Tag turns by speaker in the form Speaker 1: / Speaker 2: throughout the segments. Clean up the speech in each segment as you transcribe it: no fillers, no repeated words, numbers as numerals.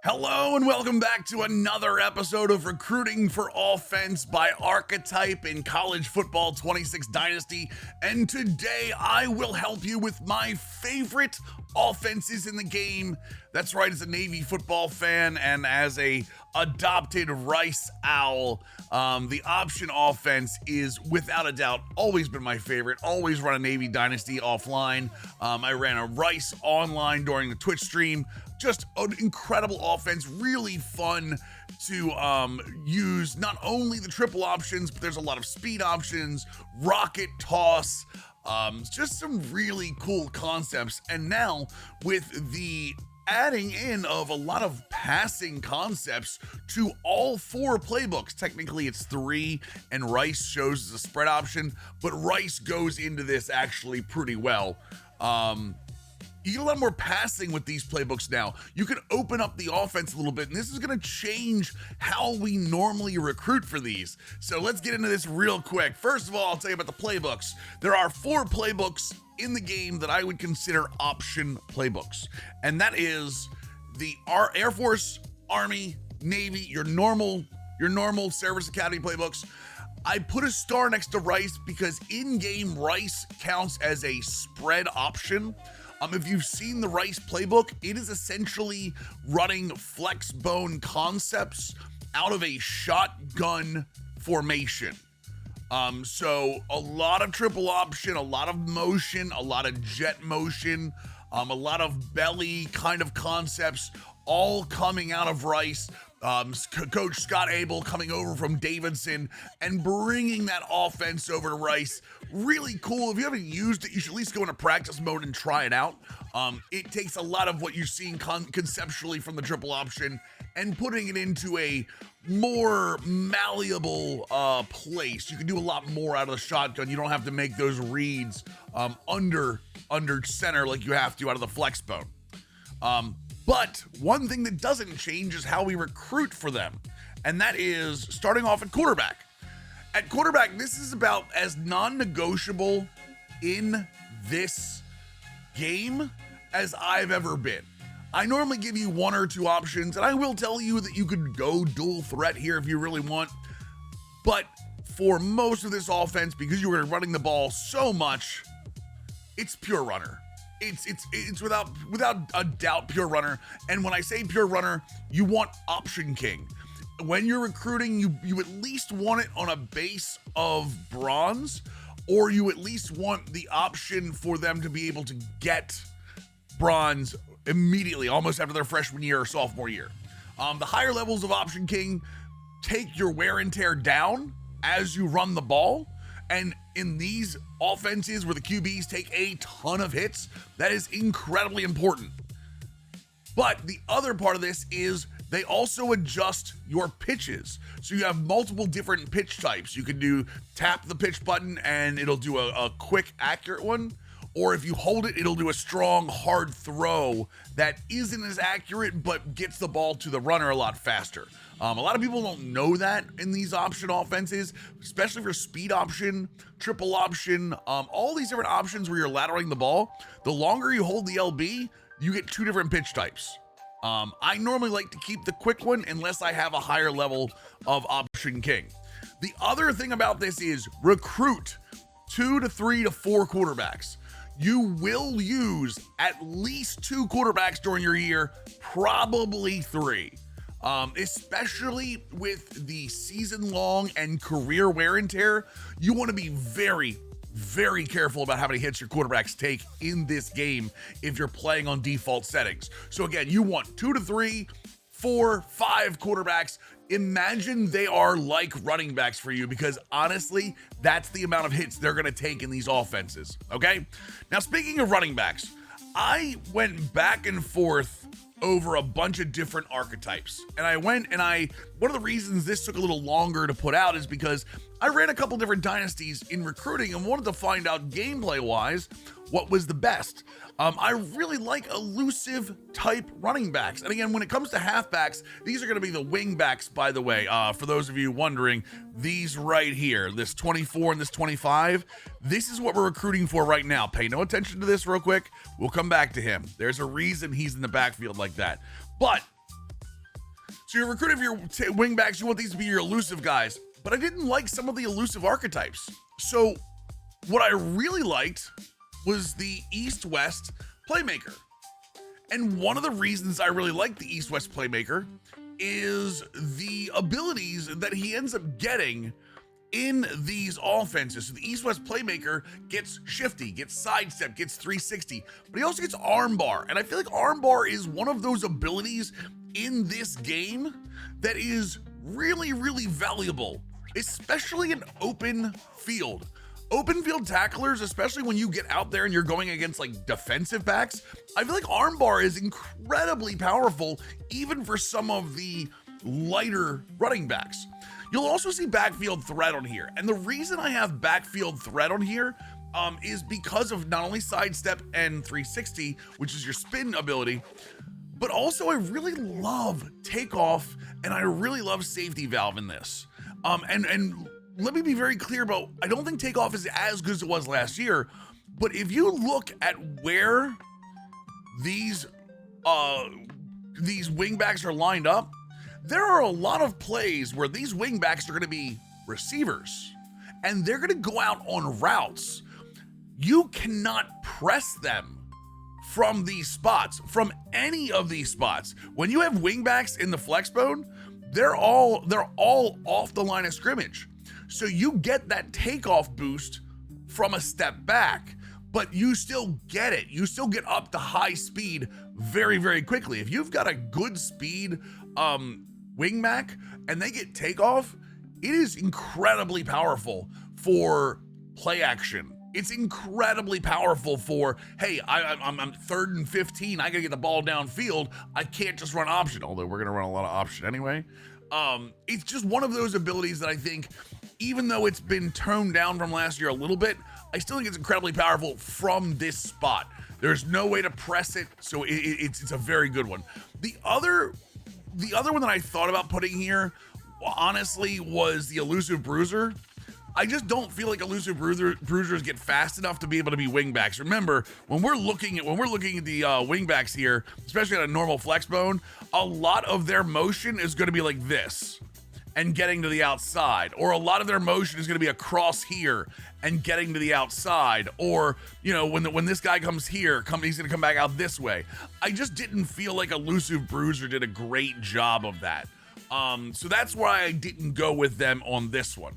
Speaker 1: Hello and welcome back to another episode of Recruiting for Offense by Archetype in College Football 26 Dynasty. And today I will help you with my favorite offenses in the game. That's right, as a Navy football fan and as a adopted Rice Owl, the option offense is without a doubt always been my favorite. Always run a Navy Dynasty offline. I ran a Rice online during the Twitch stream. Just an incredible offense, really fun to use not only the triple options, but there's a lot of speed options, rocket toss, just some really cool concepts. And now with the adding in of a lot of passing concepts to all four playbooks. Technically it's 3 and Rice shows as a spread option, but Rice goes into this actually pretty well. You get a lot more passing with these playbooks now. You can open up the offense a little bit, and this is going to change how we normally recruit for these. So let's get into this real quick. First of all, I'll tell you about the playbooks. There are 4 playbooks in the game that I would consider option playbooks, and that is the Air Force, Army, Navy, your normal Service Academy playbooks. I put a star next to Rice because in-game Rice counts as a spread option. If you've seen the Rice playbook, it is essentially running flex bone concepts out of a shotgun formation. So a lot of triple option, a lot of motion, a lot of jet motion, a lot of belly kind of concepts, all coming out of Rice. Coach Scott Abel coming over from Davidson and bringing that offense over to Rice. Really cool. If you haven't used it, you should at least go into practice mode and try it out. It takes a lot of what you're seeing conceptually from the triple option and putting it into a more malleable place. You can do a lot more out of the shotgun. You don't have to make those reads under center like you have to out of the flex bone. But one thing that doesn't change is how we recruit for them, and that is starting off at quarterback. At quarterback, this is about as non-negotiable in this game as I've ever been. I normally give you 1 or 2 options, and I will tell you that you could go dual threat here if you really want. But for most of this offense, because you were running the ball so much, it's pure runner. It's without a doubt pure runner. And when I say pure runner, you want option king. When you're recruiting, you at least want it on a base of bronze, or you at least want the option for them to be able to get bronze immediately, almost after their freshman year or sophomore year. The higher levels of option king take your wear and tear down as you run the ball. And in these offenses where the QBs take a ton of hits, that is incredibly important. But the other part of this is they also adjust your pitches. So you have multiple different pitch types. You can do tap the pitch button and it'll do a quick, accurate one. Or if you hold it, it'll do a strong, hard throw that isn't as accurate, but gets the ball to the runner a lot faster. A lot of people don't know that in these option offenses, especially for speed option, triple option, all these different options where you're lateraling the ball. The longer you hold the LB, you get 2 different pitch types. I normally like to keep the quick one unless I have a higher level of option king. The other thing about this is recruit 2 to 3 to 4 quarterbacks. You will use at least 2 quarterbacks during your year, probably 3. Especially with the season-long and career wear and tear, you want to be very, very careful about how many hits your quarterbacks take in this game if you're playing on default settings. So again, you want 2 to 3, 4, 5 quarterbacks. Imagine they are like running backs for you, because honestly, that's the amount of hits they're going to take in these offenses, okay? Now, speaking of running backs, I went back and forth over a bunch of different archetypes. And one of the reasons this took a little longer to put out is because I ran a couple different dynasties in recruiting and wanted to find out gameplay-wise what was the best. I really like elusive type running backs. And again, when it comes to halfbacks, these are going to be the wing backs, by the way. For those of you wondering, these right here, this 24 and this 25, this is what we're recruiting for right now. Pay no attention to this real quick. We'll come back to him. There's a reason he's in the backfield like that. But So you're recruiting for your wingbacks, you want these to be your elusive guys, but I didn't like some of the elusive archetypes. So what I really liked was the East-West Playmaker. And one of the reasons I really like the East-West Playmaker is the abilities that he ends up getting in these offenses. So the East-West Playmaker gets shifty, gets sidestep, gets 360, but he also gets armbar. And I feel like armbar is one of those abilities in this game that is really, really valuable, especially in open field. Open field tacklers, especially when you get out there and you're going against like defensive backs, I feel like armbar is incredibly powerful, even for some of the lighter running backs. You'll also see backfield threat on here. And the reason I have backfield threat on here is because of not only sidestep and 360, which is your spin ability, but also I really love takeoff and I really love safety valve in this. And let me be very clear about, I don't think takeoff is as good as it was last year, but if you look at where these wingbacks are lined up, there are a lot of plays where these wingbacks are going to be receivers and they're going to go out on routes. You cannot press them from these spots, from any of these spots. When you have wingbacks in the flex bone, they're all off the line of scrimmage. So you get that takeoff boost from a step back, but you still get it. You still get up to high speed very, very quickly. If you've got a good speed wingback and they get takeoff, it is incredibly powerful for play action. It's incredibly powerful for, hey, I'm 3rd and 15. I gotta get the ball downfield. I can't just run option, although we're gonna run a lot of option anyway. It's just one of those abilities that I think, even though it's been toned down from last year a little bit, I still think it's incredibly powerful from this spot. There's no way to press it, so it's a very good one. The other one that I thought about putting here, honestly, was the Elusive Bruiser. I just don't feel like Elusive Bruisers get fast enough to be able to be wingbacks. Remember, when we're looking at the wingbacks here, especially on a normal flex bone, a lot of their motion is going to be like this and getting to the outside, or a lot of their motion is going to be across here and getting to the outside, or when this guy comes here, he's going to come back out this way. I just didn't feel like Elusive Bruiser did a great job of that. So that's why I didn't go with them on this one.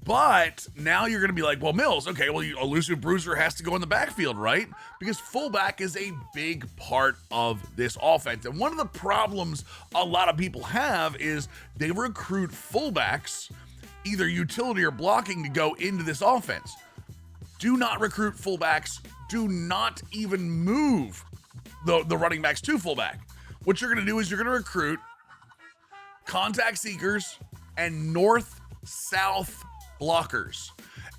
Speaker 1: But now you're going to be like, well, Mills, okay, well, Elusive Bruiser has to go in the backfield, right? Because fullback is a big part of this offense. And one of the problems a lot of people have is they recruit fullbacks, either utility or blocking, to go into this offense. Do not recruit fullbacks. Do not even move the running backs to fullback. What you're going to do is you're going to recruit contact seekers and north-south blockers.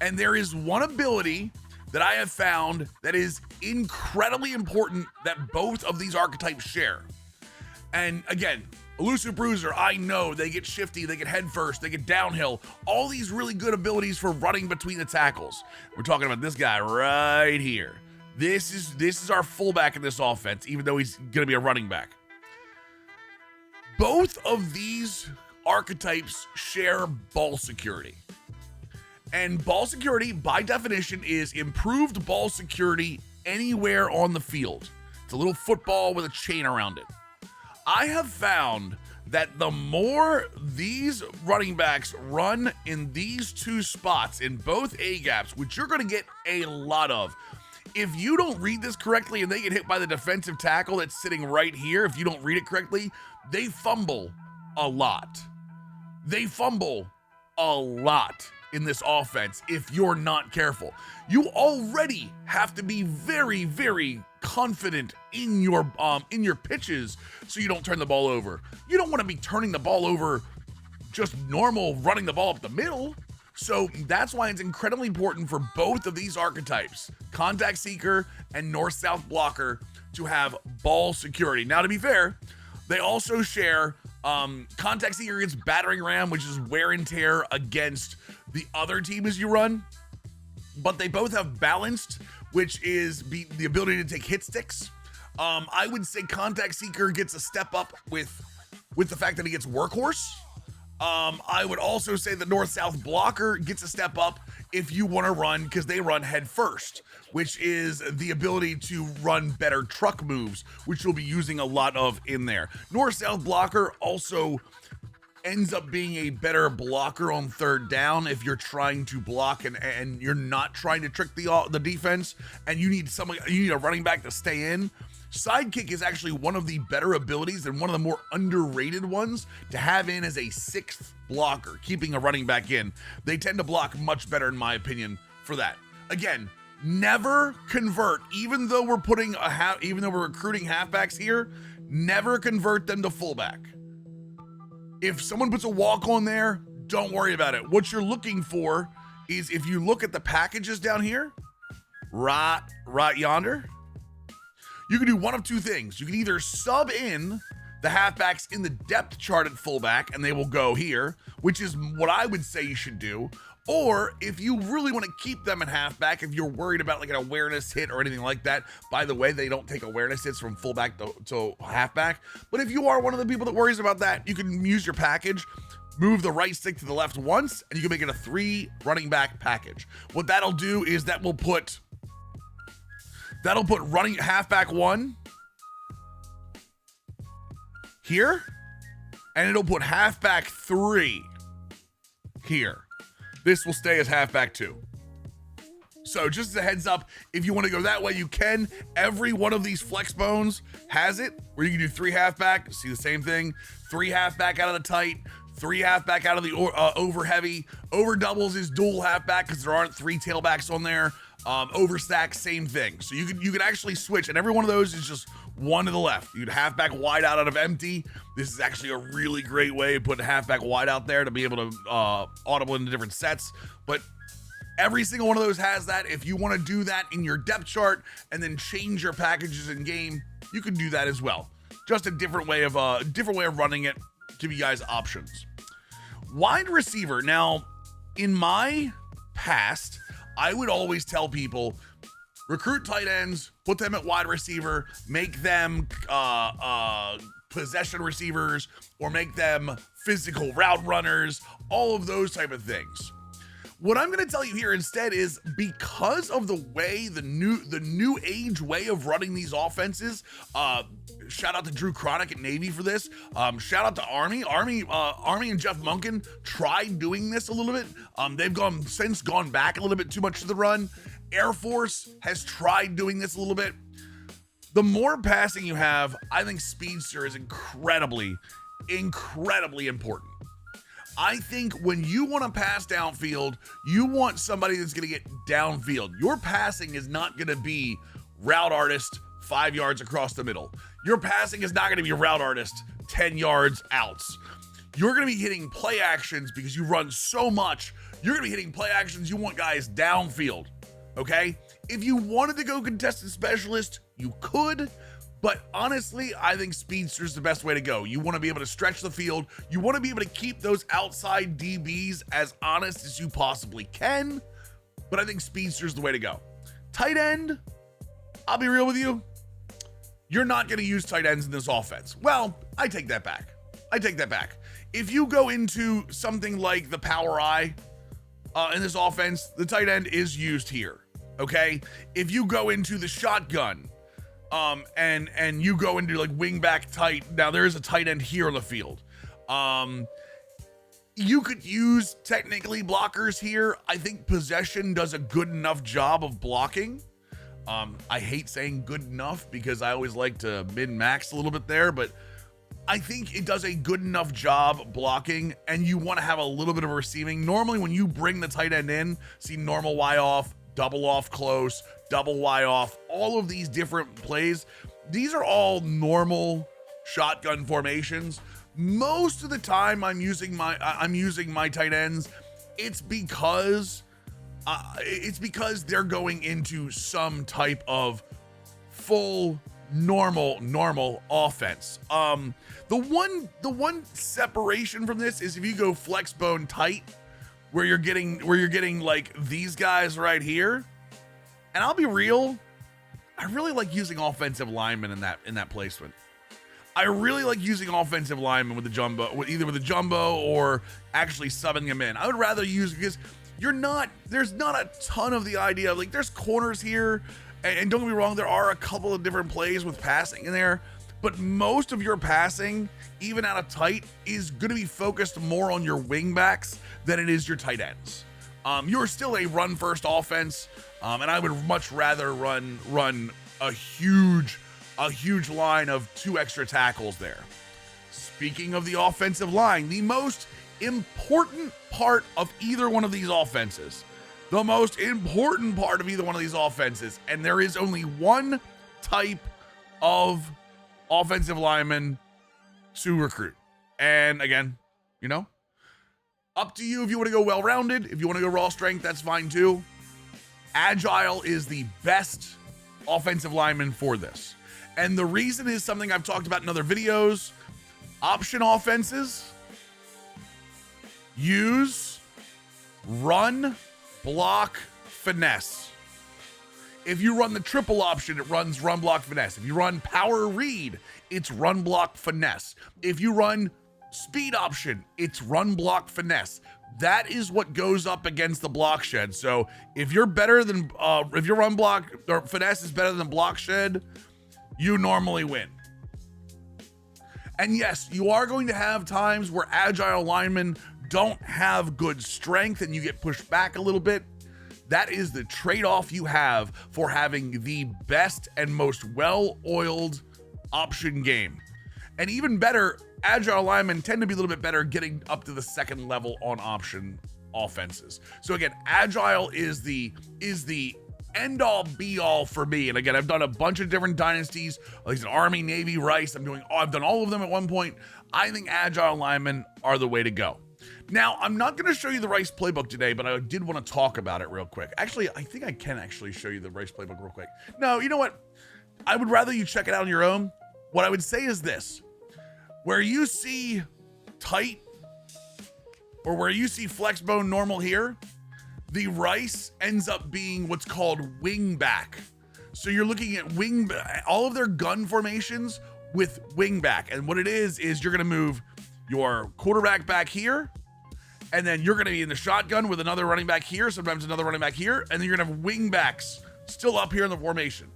Speaker 1: And there is one ability that I have found that is incredibly important that both of these archetypes share. And again, Elusive Bruiser, I know they get shifty, they get head first, they get downhill, all these really good abilities for running between the tackles. We're talking about this guy right here. This is our fullback in this offense, even though he's going to be a running back. Both of these archetypes share ball security. And ball security, by definition, is improved ball security anywhere on the field. It's a little football with a chain around it. I have found that the more these running backs run in these two spots, in both A-gaps, which you're going to get a lot of, if you don't read this correctly and they get hit by the defensive tackle that's sitting right here, if you don't read it correctly, they fumble a lot. They fumble a lot in this offense if you're not careful. You already have to be very, very confident in your pitches so you don't turn the ball over. You don't want to be turning the ball over just normal running the ball up the middle. So that's why it's incredibly important for both of these archetypes, contact seeker and north-south blocker, to have ball security. Now, to be fair, they also share contact seeker against battering ram, which is wear and tear against the other team as you run, but they both have balanced, which is the ability to take hit sticks. I would say contact seeker gets a step up with with the fact that he gets workhorse. I would also say the north-south blocker gets a step up if you want to run, because they run head first, which is the ability to run better truck moves, which you'll be using a lot of in there. North-south blocker also ends up being a better blocker on third down if you're trying to block and you're not trying to trick the defense, and you need a running back to stay in. Sidekick is actually one of the better abilities and one of the more underrated ones to have in as a sixth blocker, keeping a running back in. They tend to block much better, in my opinion, for that. Again, never convert, even though we're recruiting halfbacks here, never convert them to fullback. If someone puts a walk on there, don't worry about it. What you're looking for is, if you look at the packages down here, right yonder, you can do one of two things. You can either sub in the halfbacks in the depth chart at fullback, and they will go here, which is what I would say you should do. Or if you really want to keep them in halfback, if you're worried about like an awareness hit or anything like that, by the way, they don't take awareness hits from fullback to halfback. But if you are one of the people that worries about that, you can use your package, move the right stick to the left once, and you can make it a 3 running back package. What that'll do is that'll put running halfback 1 here, and it'll put halfback 3 here. This will stay as halfback 2. So just as a heads up, if you want to go that way, you can. Every one of these flex bones has it, where you can do 3 halfback. See the same thing. 3 halfback out of the tight, 3 halfback out of the over heavy. Over doubles is dual halfback because there aren't 3 tailbacks on there. Overstack, same thing. So you could actually switch, and every one of those is just 1 to the left. You'd halfback wide out of empty. This is actually a really great way to put halfback wide out there to be able to audible into different sets. But every single one of those has that. If you want to do that in your depth chart and then change your packages in game, you can do that as well. Just a different way of running it. Give you guys options. Wide receiver. Now, in my past, I would always tell people, recruit tight ends, put them at wide receiver, make them possession receivers, or make them physical route runners, all of those type of things. What I'm going to tell you here instead is, because of the way the new age way of running these offenses, shout out to Drew Chronic at Navy for this. Shout out to Army and Jeff Munkin tried doing this a little bit. They've since gone back a little bit too much to the run. Air Force has tried doing this a little bit. The more passing you have, I think speedster is incredibly important. I think when you want to pass downfield, you want somebody that's going to get downfield. Your passing is not going to be route artist 5 yards across the middle. Your passing is not going to be route artist 10 yards outs. You're going to be hitting play actions because you run so much. You're going to be hitting play actions. You want guys downfield, okay? If you wanted to go contested specialist, you could. But honestly, I think speedster is the best way to go. You want to be able to stretch the field. You want to be able to keep those outside DBs as honest as you possibly can. But I think speedster is the way to go. Tight end, I'll be real with you. You're not going to use tight ends in this offense. Well, I take that back. If you go into something like the power eye in this offense, the tight end is used here. Okay? If you go into the shotgun, and you go into like wing back tight. Now there is a tight end here on the field. You could use technically blockers here. I think possession does a good enough job of blocking. I hate saying good enough because I always like to min-max a little bit there, but I think it does a good enough job blocking, and you want to have a little bit of receiving. Normally when you bring the tight end in, see normal Y off, double off close, double Y off, all of these different plays, these are all normal shotgun formations. Most of the time I'm using my tight ends. It's because they're going into some type of full normal offense. The one separation from this is if you go flex bone tight, where you're getting like these guys right here. And I'll be real, I really like using offensive linemen in that placement. I really like using offensive linemen with the jumbo, either with the jumbo or actually subbing them in. I would rather use, because there's not a ton of the idea of, like, there's corners here, and don't get me wrong, there are a couple of different plays with passing in there, but most of your passing, even out of tight, is going to be focused more on your wing backs than it is your tight ends. You're still a run first offense, and I would much rather run a huge line of 2 extra tackles there. Speaking of the offensive line, the most important part of either one of these offenses, and there is only one type of offensive lineman to recruit. And again, up to you if you want to go well-rounded. If you want to go raw strength, that's fine too. Agile is the best offensive lineman for this. And the reason is something I've talked about in other videos. Option offenses use run, block, finesse. If you run the triple option, it runs run, block, finesse. If you run power read, it's run, block, finesse. If you run speed option, it's run, block, finesse. That is what goes up against the block shed. So if you're better than, if your run block or finesse is better than block shed, you normally win. And yes, you are going to have times where agile linemen don't have good strength and you get pushed back a little bit. That is the trade-off you have for having the best and most well-oiled option game. And even better, agile linemen tend to be a little bit better getting up to the second level on option offenses. So again, agile is the end all be all for me. And again, I've done a bunch of different dynasties, like an Army, Navy, Rice. I've done all of them at one point. I think agile linemen are the way to go. Now, I'm not going to show you the Rice playbook today, but I did want to talk about it real quick. Actually, I think I can actually show you the Rice playbook real quick. No, you know what? I would rather you check it out on your own. What I would say is this: where you see tight or where you see flex bone normal here, the Rice ends up being what's called wing back. So you're looking at wing, all of their gun formations with wing back. And what it is you're going to move your quarterback back here, and then you're going to be in the shotgun with another running back here, sometimes another running back here, and then you're going to have wing backs still up here in the formation.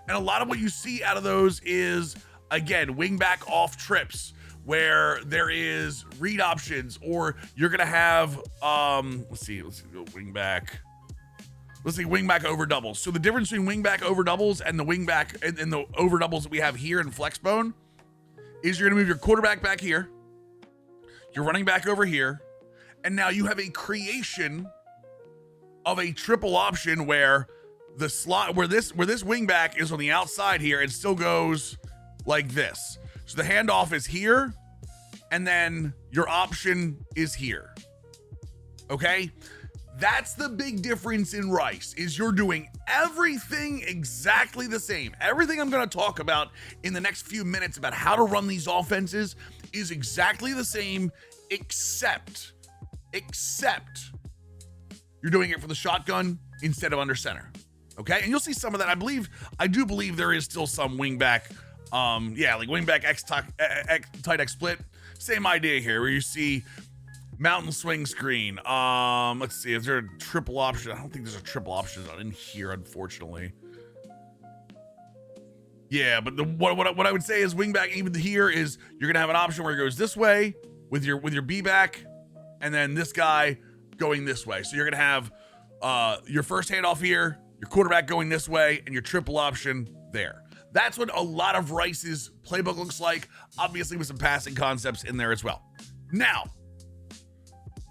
Speaker 1: And a lot of what you see out of those is, again, wing back off trips, where there is read options, or you're going to have, let's see, wing back. Let's see, wing back over doubles. So the difference between wing back over doubles and the wing back and the over doubles that we have here in Flexbone is you're going to move your quarterback back here, your running back over here, and now you have a creation of a triple option where the slot, where this wing back is on the outside here, it still goes like this. So the handoff is here, and then your option is here. Okay? That's the big difference in Rice, is you're doing everything exactly the same. Everything I'm going to talk about in the next few minutes about how to run these offenses is exactly the same, except you're doing it for the shotgun instead of under center. Okay? And you'll see some of that. I do believe there is still some wingback, like wingback tight X split. Same idea here, where you see mountain swing screen. Let's see, is there a triple option? I don't think there's a triple option in here, unfortunately. Yeah, but what I would say is wingback even here is you're gonna have an option where it goes this way with your B back, and then this guy going this way. So you're gonna have your first handoff here, your quarterback going this way, and your triple option there. That's what a lot of Rice's playbook looks like, obviously with some passing concepts in there as well. Now,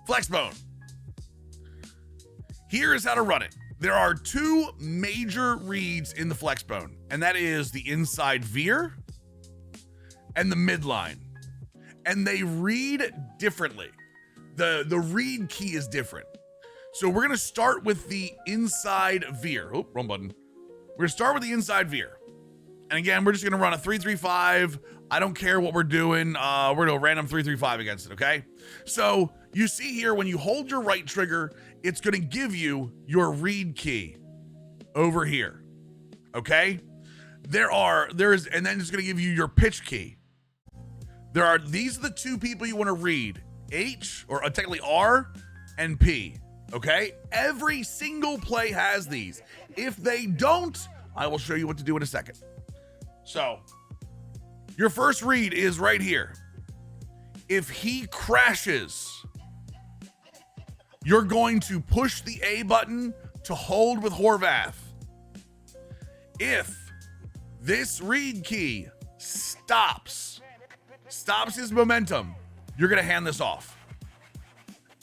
Speaker 1: Flexbone. Here is how to run it. There are two major reads in the Flexbone, and that is the inside veer and the midline. And they read differently. The read key is different. So we're gonna start with the inside veer. Oh, wrong button. We're gonna start with the inside veer. And again, we're just gonna run a 3-3-5. I don't care what we're doing. We're gonna go random 3-3-5 against it, okay? So you see here, when you hold your right trigger, it's gonna give you your read key over here, okay? And then it's gonna give you your pitch key These are the two people you want to read, H, or technically R, and P, okay? Every single play has these. If they don't, I will show you what to do in a second. So, your first read is right here. If he crashes, you're going to push the A button to hold with Horvath. If this read key stops his momentum, you're going to hand this off.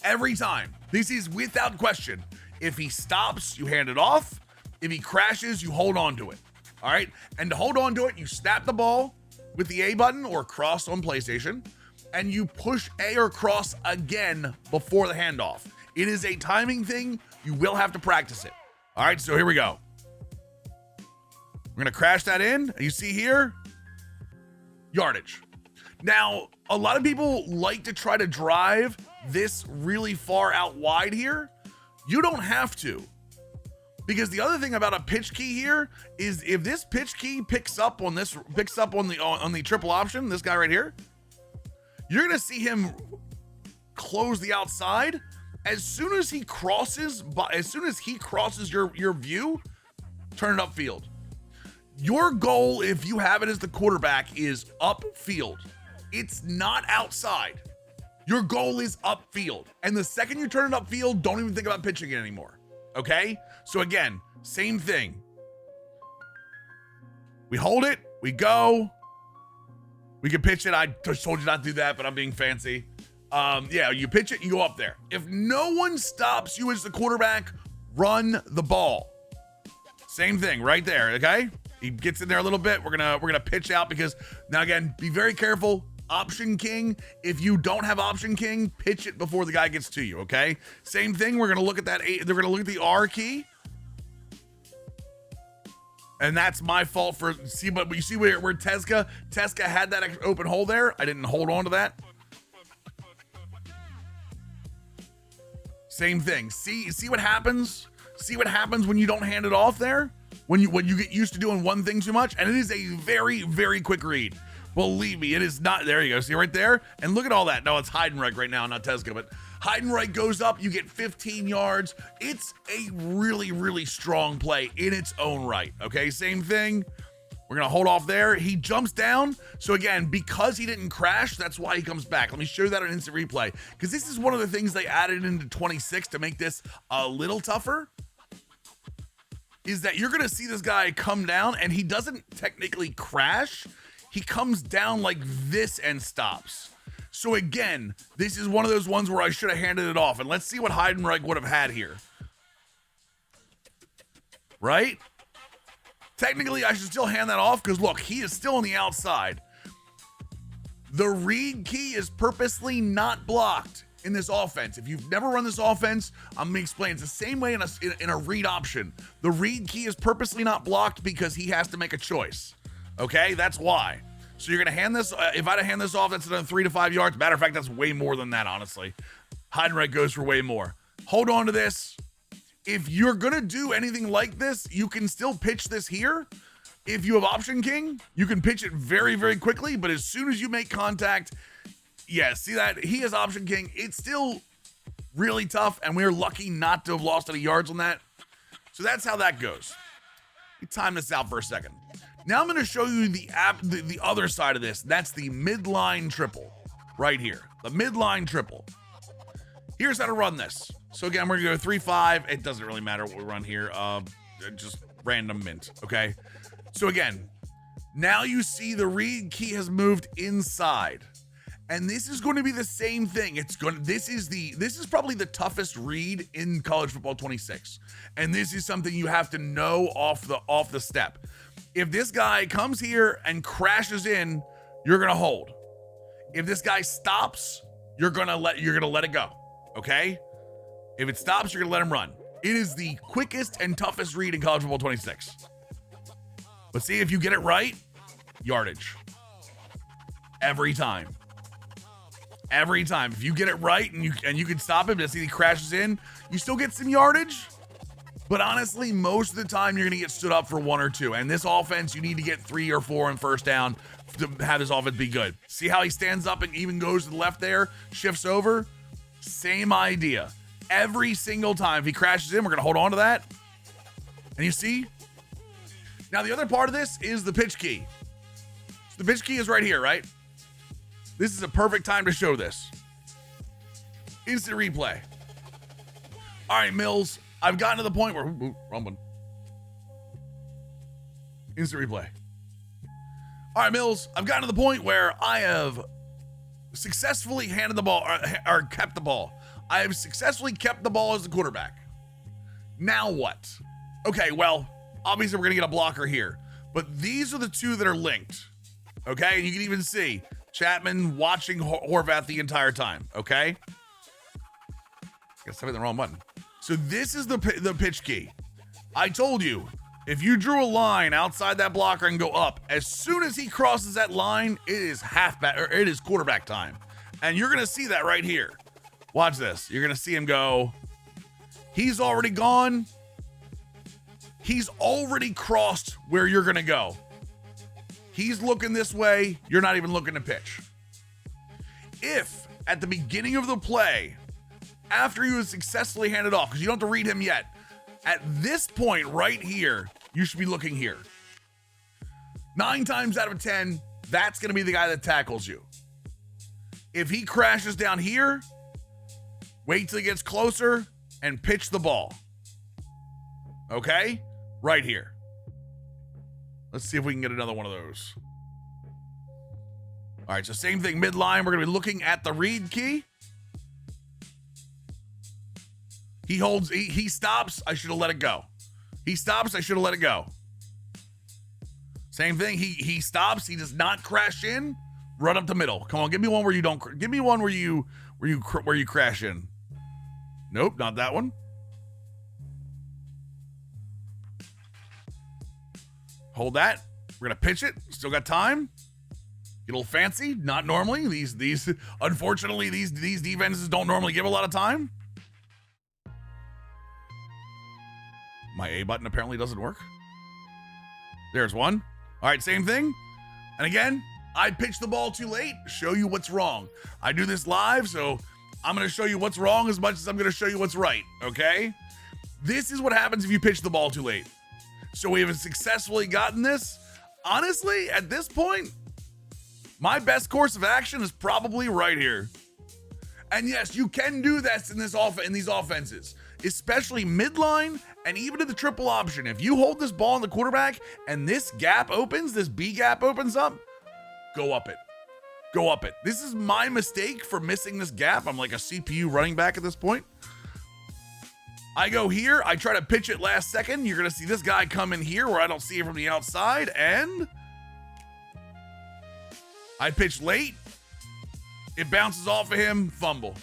Speaker 1: Every time. This is without question. If he stops, you hand it off. If he crashes, you hold on to it. All right? And to hold on to it, you snap the ball with the A button or cross on PlayStation, and you push A or cross again before the handoff. It is a timing thing. You will have to practice it. All right, so here we go. We're going to crash that in. You see here, yardage. Now, a lot of people like to try to drive this really far out wide here. You don't have to. Because the other thing about a pitch key here is if this pitch key picks up on the triple option, this guy right here, you're going to see him close the outside. As soon as he crosses your view, turn it upfield. Your goal, if you have it as the quarterback, is upfield. It's not outside. Your goal is upfield. And the second you turn it upfield, don't even think about pitching it anymore. Okay? So again, same thing. We hold it, we go. We can pitch it. I just told you not to do that, but I'm being fancy. Yeah, you pitch it, you go up there. If no one stops you as the quarterback, run the ball. Same thing right there, okay? He gets in there a little bit. We're gonna pitch out because now again, be very careful. Option king. If you don't have option king, pitch it before the guy gets to you, okay? Same thing. We're gonna look at that. They're gonna look at the R key. And that's my fault for but you see where Teska had that open hole there. I didn't hold on to that. Same thing. See what happens? See what happens when you don't hand it off there? When you get used to doing one thing too much? And it is a very, very quick read. Believe me, it is not. There you go. See right there? And look at all that. No, it's Heidenreich right now, not Teska, but Heidenreich goes up. You get 15 yards. It's a really, really strong play in its own right. Okay, same thing. We're going to hold off there. He jumps down. So again, because he didn't crash, that's why he comes back. Let me show you that on instant replay, because this is one of the things they added into 26 to make this a little tougher, is that you're going to see this guy come down and he doesn't technically crash. He comes down like this and stops. So again, this is one of those ones where I should have handed it off. And let's see what Heidenreich would have had here. Right? Technically, I should still hand that off because, look, he is still on the outside. The read key is purposely not blocked in this offense. If you've never run this offense, I'm going to explain. It's the same way in a read option. The read key is purposely not blocked because he has to make a choice. Okay? That's why. So you're going to hand this. If I'd have hand this off, that's another 3 to 5 yards. Matter of fact, that's way more than that, honestly. Heidenreich goes for way more. Hold on to this. If you're going to do anything like this, you can still pitch this here. If you have option king, you can pitch it very, very quickly. But as soon as you make contact, yeah, see that? He has option king. It's still really tough, and we're lucky not to have lost any yards on that. So that's how that goes. Let me time this out for a second. Now I'm going to show you the other side of this. That's the midline triple right here. The midline triple. Here's how to run this. So again, we're going to go 3-5. It doesn't really matter what we run here. Just random mint, okay? So again, now you see the read key has moved inside. And this is going to be the same thing. This is probably the toughest read in college football 26. And this is something you have to know off the step. If this guy comes here and crashes in, you're going to hold. If this guy stops, you're going to let it go. Okay? If it stops, you're going to let him run. It is the quickest and toughest read in college football 26. But see, if you get it right, yardage. Every time. Every time. If you get it right and you can stop him, just see he crashes in, you still get some yardage. But honestly, most of the time you're going to get stood up for 1 or 2. And this offense, you need to get 3 or 4 on first down to have this offense be good. See how he stands up and even goes to the left there, shifts over? Same idea. Every single time. If he crashes in, we're going to hold on to that. And you see? Now, the other part of this is the pitch key. So the pitch key is right here, right? This is a perfect time to show this. Instant replay. All right, Mills. I've gotten to the point where... wrong one. Instant replay. All right, Mills. I've gotten to the point where I have successfully handed the ball or kept the ball. I have successfully kept the ball as the quarterback. Now what? Okay, well, obviously we're going to get a blocker here. But these are the 2 that are linked. Okay, and you can even see Chapman watching Horvath the entire time. Okay? Got something the wrong button. So this is the pitch key. I told you, if you drew a line outside that blocker and go up, as soon as he crosses that line, it is halfback, or it is quarterback time. And you're gonna see that right here. Watch this. You're gonna see him go. He's already gone. He's already crossed where you're gonna go. He's looking this way. You're not even looking to pitch. If at the beginning of the play, after he was successfully handed off, because you don't have to read him yet, at this point right here, you should be looking here. 9 times out of 10, that's going to be the guy that tackles you. If he crashes down here, wait till he gets closer and pitch the ball. Okay? Right here. Let's see if we can get another one of those. All right, so same thing, midline. We're going to be looking at the read key. He holds, he stops, I should have let it go. He stops, I should have let it go. Same thing, he stops, he does not crash in, run up the middle. Come on, give me one where you don't, give me one where you crash in. Nope, not that one. Hold that, we're gonna pitch it, still got time. Get a little fancy, not normally. These unfortunately, these defenses don't normally give a lot of time. My A button apparently doesn't work. There's one. All right, same thing. And again, I pitched the ball too late. Show you what's wrong. I do this live, so I'm going to show you what's wrong as much as I'm going to show you what's right, okay? This is what happens if you pitch the ball too late. So we have successfully gotten this. Honestly, at this point, my best course of action is probably right here. And yes, you can do this in these offenses, especially midline and even in the triple option. If you hold this ball in the quarterback and this gap opens, this B gap opens up, go up it. Go up it. This is my mistake for missing this gap. I'm like a CPU running back at this point. I go here. I try to pitch it last second. You're going to see this guy come in here where I don't see it from the outside. And I pitch late. It bounces off of him. Fumble.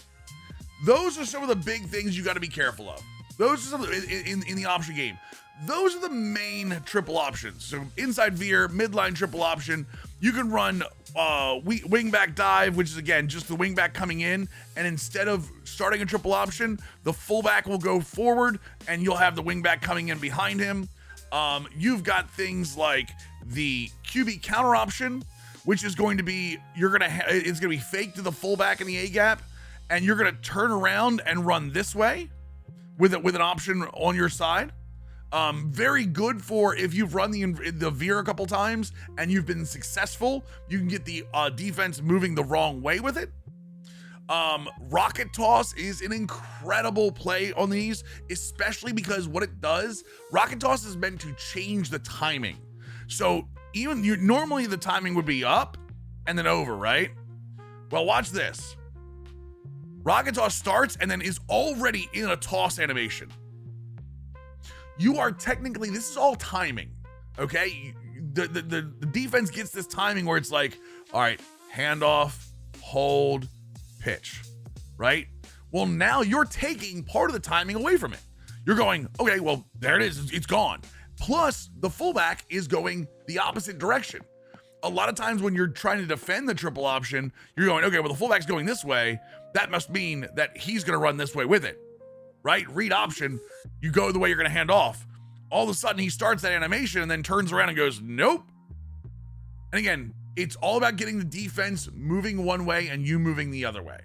Speaker 1: Those are some of the big things you got to be careful of. Those are some of the, in the option game. Those are the main triple options. So inside veer, midline triple option. You can run wingback dive, which is again just the wingback coming in, and instead of starting a triple option, the fullback will go forward, and you'll have the wingback coming in behind him. You've got things like the QB counter option, which is going to be it's going to be fake to the fullback in the A gap, and you're going to turn around and run this way with an option on your side. Very good for if you've run the veer a couple times and you've been successful. You can get the defense moving the wrong way with it. Rocket toss is an incredible play on these, especially because what it does, rocket toss is meant to change the timing. So normally the timing would be up and then over, right? Well, watch this. Rocket toss starts and then is already in a toss animation. You are technically, this is all timing, okay? The defense gets this timing where it's like, all right, handoff, hold, pitch, right? Well, now you're taking part of the timing away from it. You're going, okay, well, there it is, it's gone. Plus, the fullback is going the opposite direction. A lot of times when you're trying to defend the triple option, you're going, okay, well, the fullback's going this way. That must mean that he's going to run this way with it. right? Read option, you go the way you're going to hand off. All of a sudden, he starts that animation and then turns around and goes, nope. And again, it's all about getting the defense moving one way and you moving the other way.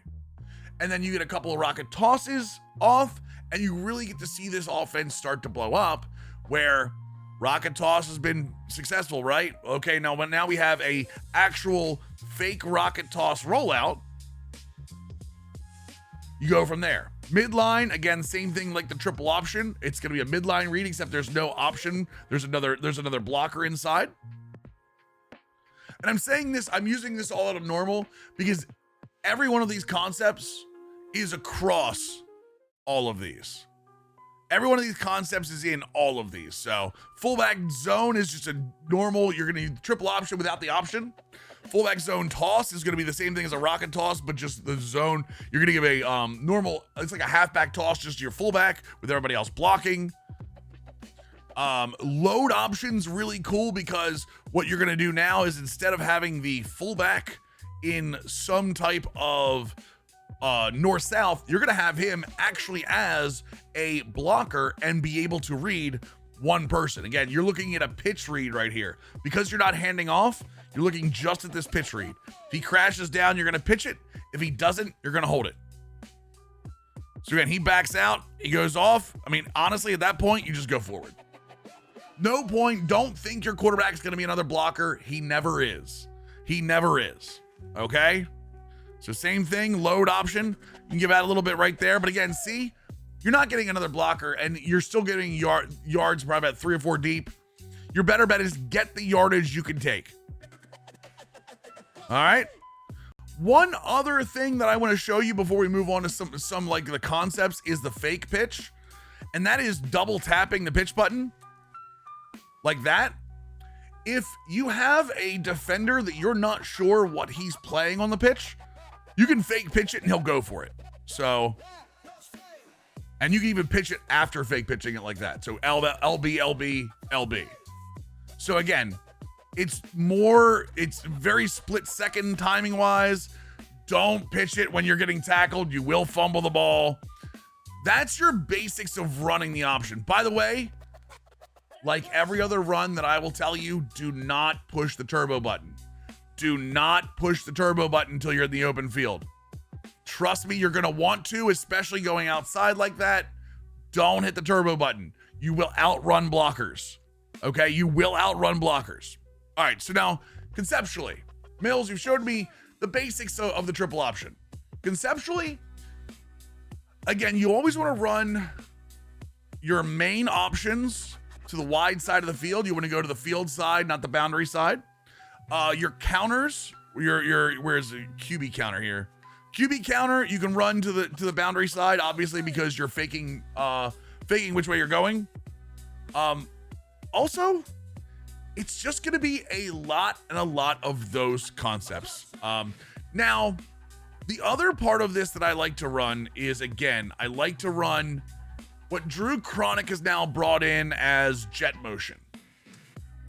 Speaker 1: And then you get a couple of rocket tosses off, and you really get to see this offense start to blow up, where rocket toss has been successful, right? Okay, now we have a actual fake rocket toss rollout. You go from there. Midline, again, same thing like the triple option. It's going to be a midline read, except there's no option. There's another blocker inside. And I'm saying this, I'm using this all out of normal because every one of these concepts is across all of these. Every one of these concepts is in all of these. So fullback zone is just a normal, you're going to need triple option without the option. Fullback zone toss is going to be the same thing as a rocket toss, but just the zone. You're going to give a normal, it's like a halfback toss just to your fullback with everybody else blocking. Load options really cool because what you're going to do now is instead of having the fullback in some type of north-south, you're going to have him actually as a blocker and be able to read one person. Again, you're looking at a pitch read right here. Because you're not handing off, you're looking just at this pitch read. If he crashes down, you're going to pitch it. If he doesn't, you're going to hold it. So again, he backs out, he goes off. I mean, honestly, at that point, you just go forward. No point. Don't think your quarterback's going to be another blocker. He never is. He never is. Okay? So same thing, load option. You can give out a little bit right there. But again, see, you're not getting another blocker and you're still getting yards probably about 3 or 4 deep. Your better bet is get the yardage you can take. All right? One other thing that I want to show you before we move on to some like the concepts is the fake pitch. And that is double tapping the pitch button. Like that. If you have a defender that you're not sure what he's playing on the pitch, you can fake pitch it and he'll go for it. So, and you can even pitch it after fake pitching it like that. So LB, LB, LB. So again, it's very split second timing wise. Don't pitch it when you're getting tackled. You will fumble the ball. That's your basics of running the option. By the way, like every other run that I will tell you, do not push the turbo button. Do not push the turbo button until you're in the open field. Trust me, you're going to want to, especially going outside like that. Don't hit the turbo button. You will outrun blockers. Okay, you will outrun blockers. All right, so now, conceptually, Mills, you've showed me the basics of the triple option. Conceptually, again, you always want to run your main options to the wide side of the field. You want to go to the field side, not the boundary side. Your counters, where's the QB counter here? QB counter, you can run to the boundary side, obviously, because you're faking which way you're going. Also, it's just going to be a lot of those concepts. Now, the other part of this that I like to run is, again, I like to run what Drew Cronick has now brought in as jet motion.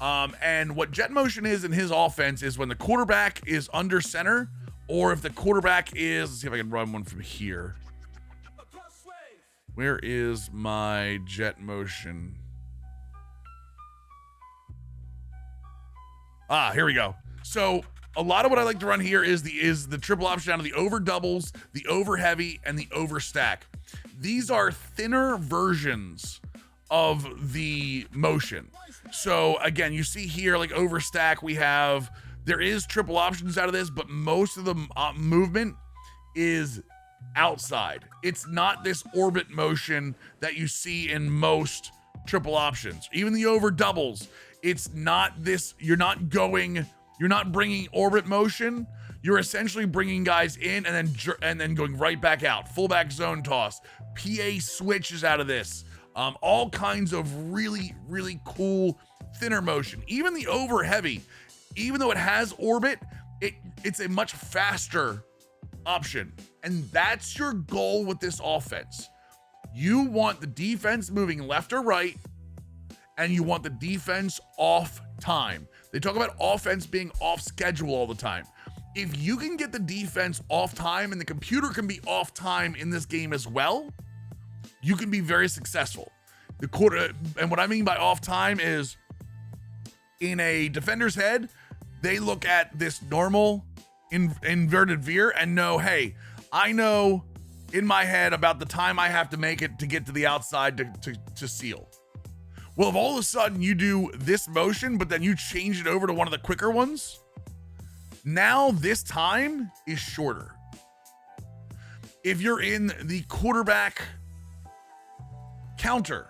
Speaker 1: And what jet motion is in his offense is when the quarterback is under center, or if the quarterback is, let's see if I can run one from here. Where is my jet motion? Here we go. So a lot of what I like to run here is the triple option out of the over doubles, the over heavy, and the over stack. These are thinner versions of the motion. So again, you see here, like over stack, there is triple options out of this, but most of the movement is outside. It's not this orbit motion that you see in most triple options. Even the over doubles, it's not this, you're not bringing orbit motion. You're essentially bringing guys in and then going right back out. Fullback zone toss, PA switches out of this. All kinds of really, really cool thinner motion. Even the over heavy, even though it has orbit, it's a much faster option. And that's your goal with this offense. You want the defense moving left or right, and you want the defense off time. They talk about offense being off schedule all the time. If you can get the defense off time and the computer can be off time in this game as well, you can be very successful. The quarter, and what I mean by off time is in a defender's head, they look at this normal inverted veer and know, hey, I know in my head about the time I have to make it to get to the outside to seal. Well, if all of a sudden you do this motion, but then you change it over to one of the quicker ones, now this time is shorter. If you're in the quarterback counter,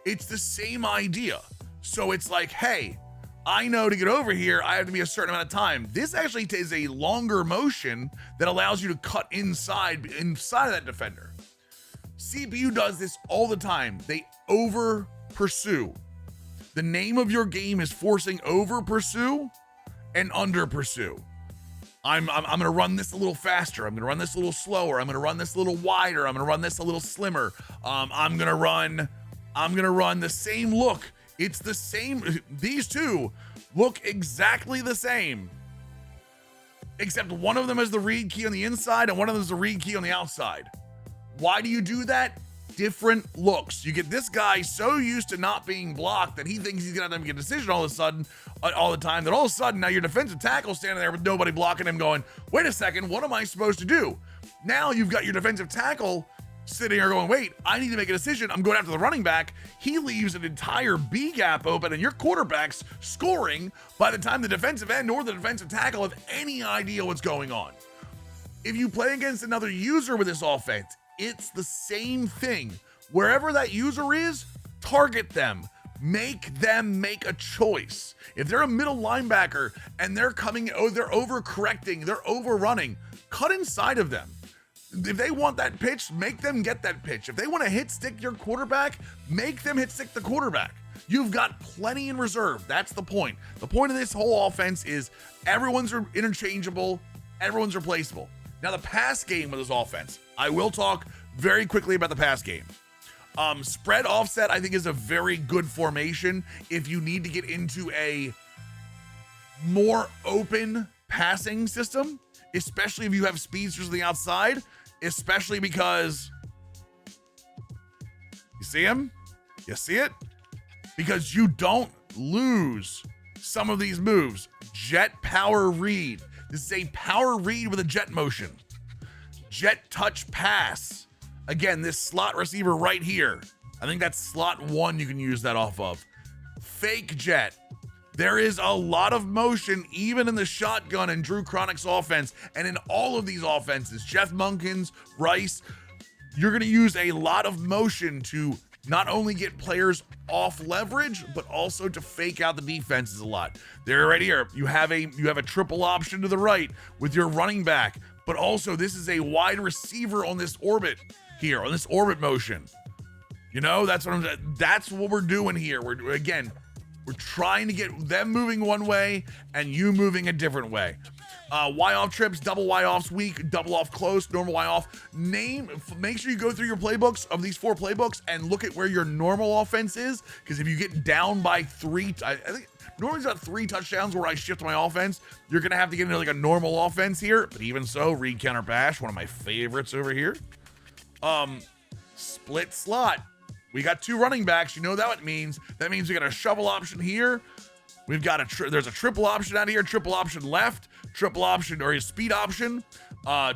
Speaker 1: it's the same idea. So it's like, hey, I know to get over here, I have to be a certain amount of time. This actually is a longer motion that allows you to cut inside of that defender. CPU does this all the time. They over pursue. The name of your game is forcing over pursue and under pursue. I'm going to run this a little faster. I'm going to run this a little slower. I'm going to run this a little wider. I'm going to run this a little slimmer. I'm going to run the same look. It's the same. These two look exactly the same, except one of them has the read key on the inside and one of them is the read key on the outside. Why do you do that? Different looks. You get this guy so used to not being blocked that he thinks he's gonna have to make a decision all of a sudden, all the time, that all of a sudden now your defensive tackle standing there with nobody blocking him going, wait a second, what am I supposed to do? Now you've got your defensive tackle sitting here going, wait, I need to make a decision. I'm going after the running back. He leaves an entire B gap open and your quarterback's scoring by the time the defensive end or the defensive tackle have any idea what's going on. If you play against another user with this offense, it's the same thing. Wherever that user is, target them. Make them make a choice. If they're a middle linebacker and they're they're overcorrecting, they're overrunning, cut inside of them. If they want that pitch, make them get that pitch. If they want to hit stick your quarterback, make them hit stick the quarterback. You've got plenty in reserve. That's the point. The point of this whole offense is everyone's interchangeable, everyone's replaceable. Now the pass game with this offense, I will talk very quickly about the pass game. Spread offset, I think, is a very good formation if you need to get into a more open passing system, especially if you have speedsters on the outside, especially because you see him? You see it? Because you don't lose some of these moves. Jet power read. This is a power read with a jet motion. Jet touch pass. Again, this slot receiver right here. I think that's slot 1 you can use that off of. Fake jet. There is a lot of motion, even in the shotgun and Drew Chronick's offense, and in all of these offenses, Jeff Munkins, Rice, you're going to use a lot of motion to not only get players off leverage, but also to fake out the defenses a lot. They're right here. You have a triple option to the right with your running back, but also this is a wide receiver on this orbit here, on this orbit motion. You know, that's what we're doing here. We're trying to get them moving one way and you moving a different way. Y off trips, double Y offs weak, double off close, normal Y off. Make sure you go through your playbooks of these 4 playbooks and look at where your normal offense is. Because if you get down by 3, I think normally it's about 3 touchdowns where I shift my offense. You're gonna have to get into like a normal offense here. But even so, read counter bash, one of my favorites over here. Split slot. We got 2 running backs. You know what means? That means we got a shovel option here. We've got there's a triple option out here, triple option left, triple option or a speed option,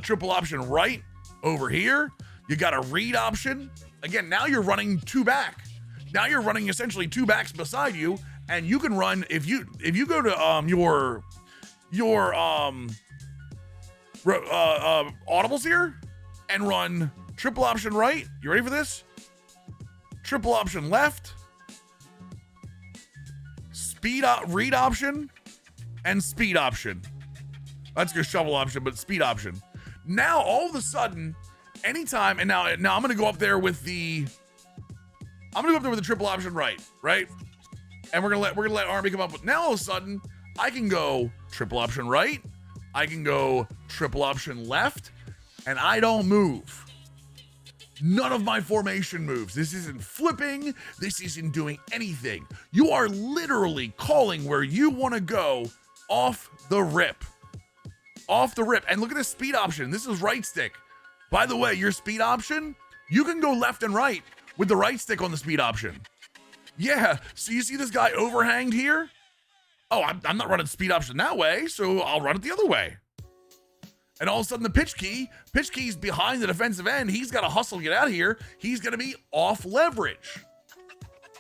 Speaker 1: triple option right over here. You got a read option. Again, now you're running 2 back. Now you're running essentially 2 backs beside you, and you can run if you go to your audibles here and run triple option right. You ready for this? Triple option left, read option, and speed option. Let's go shovel option, but speed option. Now all of a sudden, anytime, and now I'm gonna go up there with the triple option right? And we're gonna let Army come up with. Now all of a sudden, I can go triple option right, I can go triple option left, and I don't move. None of my formation moves. This isn't flipping. This isn't doing anything. You are literally calling where you want to go off the rip. Off the rip. And look at the speed option. This is right stick. By the way, your speed option, You can go left and right with the right stick on the speed option. Yeah, so you see this guy overhanged here? Oh, I'm not running speed option that way, so I'll run it the other way. And all of a sudden the pitch key's behind the defensive end. He's got to hustle to get out of here. He's going to be off leverage.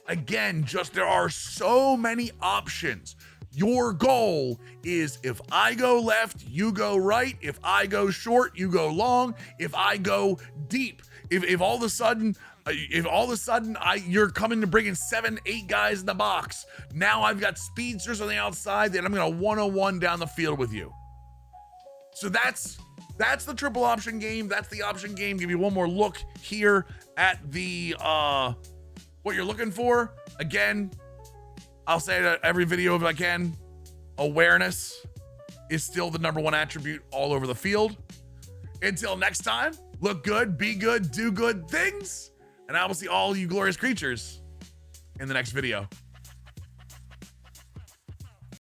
Speaker 1: Again, just there are so many options. Your goal is if I go left, you go right. If I go short, you go long. If I go deep, if all of a sudden you're coming to bring in 7, 8 guys in the box, now I've got speedsters on the outside that I'm going to 1-on-1 down the field with you. So that's the triple option game. That's the option game. Give you one more look here at the what you're looking for. Again, I'll say it at every video if I can. Awareness is still the #1 attribute all over the field. Until next time, look good, be good, do good things, and I will see all you glorious creatures in the next video.